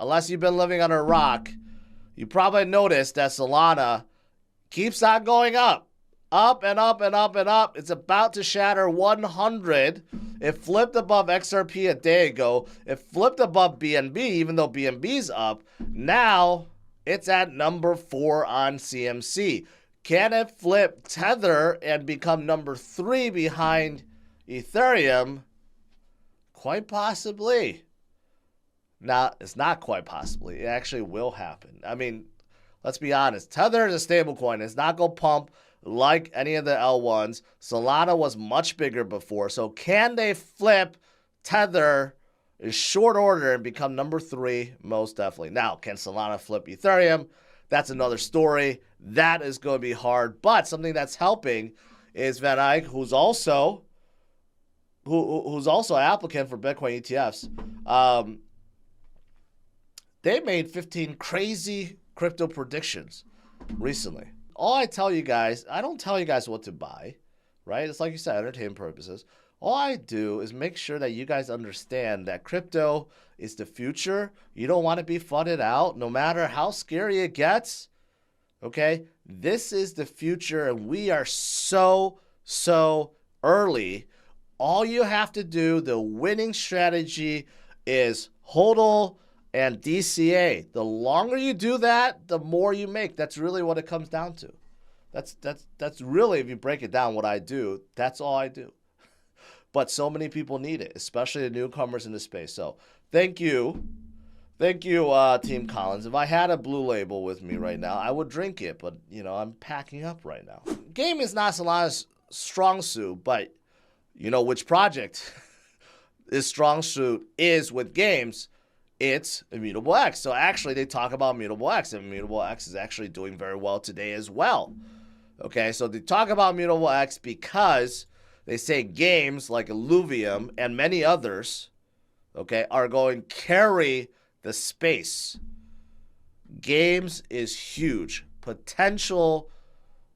unless you've been living under a rock, you probably noticed that Solana keeps on going up. Up and up and up and up. It's about to shatter 100. It flipped above XRP a day ago. It flipped above BNB, even though BNB's up. Now, it's at number 4 on CMC. Can it flip Tether and become number 3 behind Ethereum? Quite possibly. Now, it's not quite possibly. It actually will happen. I mean, let's be honest. Tether is a stablecoin. It's not going to pump like any of the L1s. Solana was much bigger before. So can they flip Tether in short order and become number 3? Most definitely. Now, can Solana flip Ethereum? That's another story. That is going to be hard. But something that's helping is Van Eyck, who's also an applicant for Bitcoin ETFs. They made 15 crazy crypto predictions recently. All I tell you guys, I don't tell you guys what to buy, right? It's like you said, entertainment purposes. All I do is make sure that you guys understand that crypto is the future. You don't want to be flooded out, no matter how scary it gets, okay? This is the future, and we are so early. All you have to do, the winning strategy, is HODL and DCA. The longer you do that, the more you make. That's really what it comes down to. That's really, if you break it down, what I do. That's all I do. But so many people need it, especially the newcomers in the space. So thank you, Team Collins. If I had a blue label with me right now, I would drink it. But you know, I'm packing up right now. Game is not Solana's strong suit, but you know which project is strong suit is with games. It's Immutable X. So actually, they talk about Immutable X, and Immutable X is actually doing very well today as well. Okay, so they talk about Immutable X because they say games like Illuvium and many others, okay, are going to carry the space. Games is huge. Potential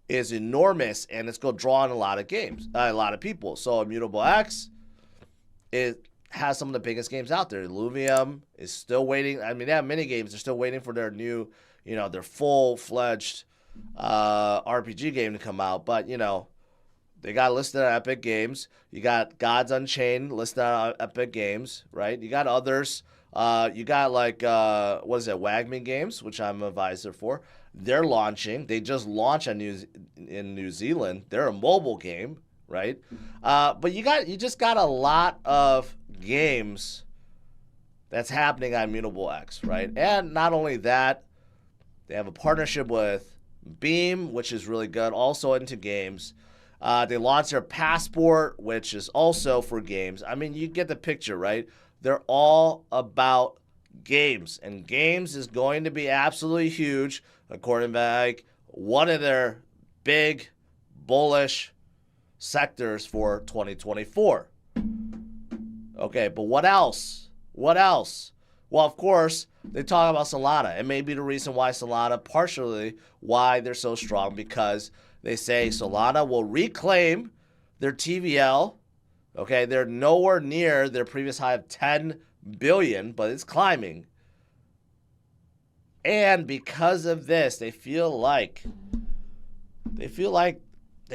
is enormous, and it's going to draw in a lot of games, a lot of people. So Immutable X, it has some of the biggest games out there. Illuvium is still waiting. I mean, they have mini games. They're still waiting for their new, you know, their full-fledged RPG game to come out. But, you know, they got listed on Epic Games. You got Gods Unchained listed on Epic Games, right? You got others. You got like, what is it, Wagman Games, which I'm an advisor for. They're launching. They just launched in New Zealand. They're a mobile game, right? But you just got a lot of games that's happening on Immutable X, right? And not only that, they have a partnership with Beam, which is really good, also into games. They launched their Passport, which is also for games. I mean, you get the picture, right? They're all about games, and games is going to be absolutely huge, according to like one of their big bullish sectors for 2024. Okay, but what else? What else? Well, of course, they talk about Solana. It may be the reason why Solana, partially why they're so strong, because they say Solana will reclaim their TVL. Okay, they're nowhere near their previous high of 10 billion, but it's climbing. And because of this, they feel like they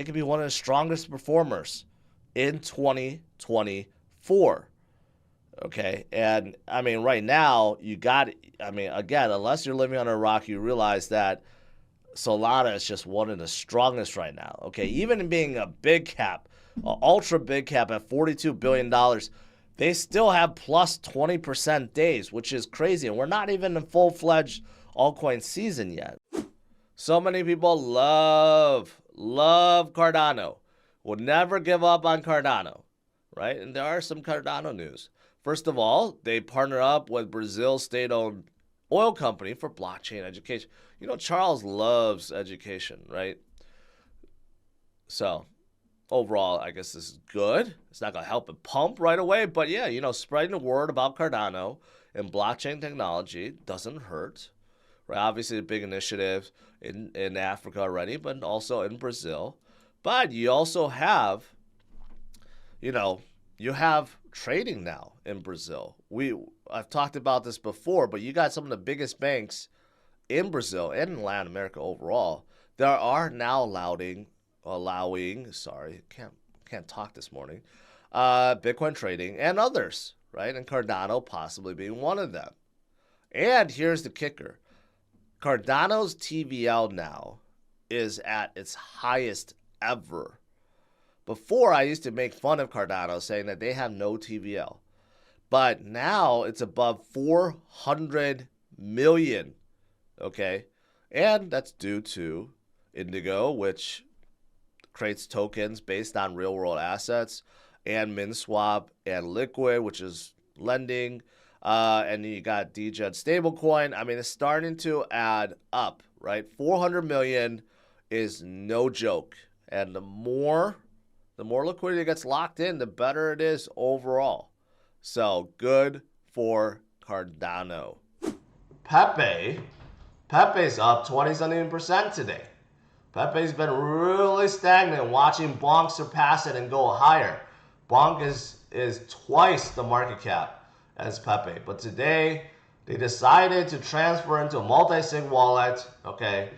could be one of the strongest performers in 2024. Okay, and I mean, right now, again, unless you're living on a rock, you realize that Solana is just one of the strongest right now. Okay, even in being a big cap, ultra big cap at $42 billion, they still have plus 20% days, which is crazy. And we're not even in full-fledged altcoin season yet. So many people love Cardano. Will never give up on Cardano, right? And there are some Cardano news. First of all, they partner up with Brazil's state-owned oil company for blockchain education. You know, Charles loves education, right? So overall, I guess this is good. It's not going to help it pump right away, but yeah, you know, spreading the word about Cardano and blockchain technology doesn't hurt, right? Obviously, a big initiative in Africa already, but also in Brazil. But you also have, you know, you have trading now in Brazil. I've talked about this before, but you got some of the biggest banks in Brazil and in Latin America overall that are now allowing, sorry, can't talk this morning, Bitcoin trading and others, right? And Cardano possibly being one of them. And here's the kicker. Cardano's TVL now is at its highest ever. Before, I used to make fun of Cardano saying that they have no TVL. But now it's above 400 million, okay? And that's due to Indigo, which creates tokens based on real-world assets, and MinSwap and Liquid, which is lending, and you got DGen stablecoin. I mean, it's starting to add up, right? 400 million is no joke. And the more liquidity gets locked in, the better it is overall. So good for Cardano. Pepe's up 20-something% today. Pepe's been really stagnant, watching Bonk surpass it and go higher. Bonk is twice the market cap as Pepe. But today, they decided to transfer into a multi-sig wallet, okay?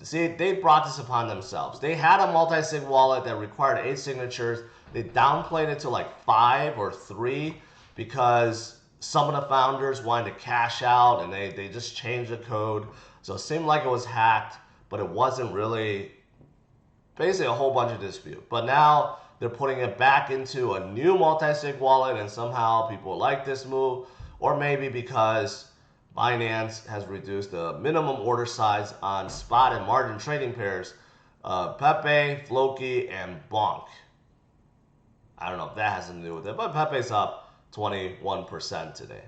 See, they brought this upon themselves. They had a multi-sig wallet that required 8 signatures. They downplayed it to like 5 or 3 because some of the founders wanted to cash out and they just changed the code. So it seemed like it was hacked, but it wasn't really, basically a whole bunch of dispute. But now they're putting it back into a new multi-sig wallet, and somehow people like this move, or maybe because Binance has reduced the minimum order size on spot and margin trading pairs, Pepe, Floki, and Bonk. I don't know if that has something to do with it, but Pepe's up 21% today.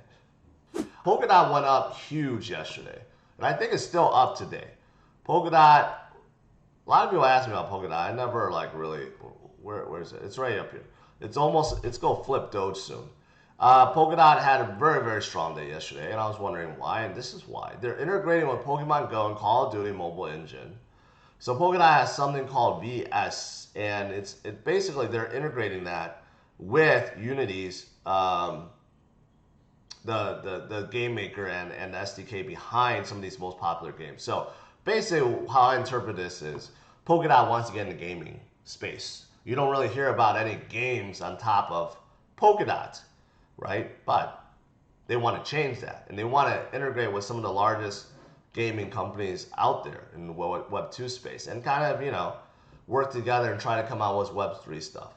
Polkadot went up huge yesterday, and I think it's still up today. Polkadot, a lot of people ask me about Polkadot. I never like really, where is it? It's right up here. It's going to flip Doge soon. Polkadot had a very, very strong day yesterday, and I was wondering why, and this is why. They're integrating with Pokemon Go and Call of Duty mobile engine. So Polkadot has something called VS, and it's basically they're integrating that with Unity's the game maker and the SDK behind some of these most popular games. So basically how I interpret this is Polkadot wants to get in the gaming space. You don't really hear about any games on top of Polkadot, right? But they want to change that, and they want to integrate with some of the largest gaming companies out there in the Web 2 space and kind of, work together and try to come out with Web 3 stuff.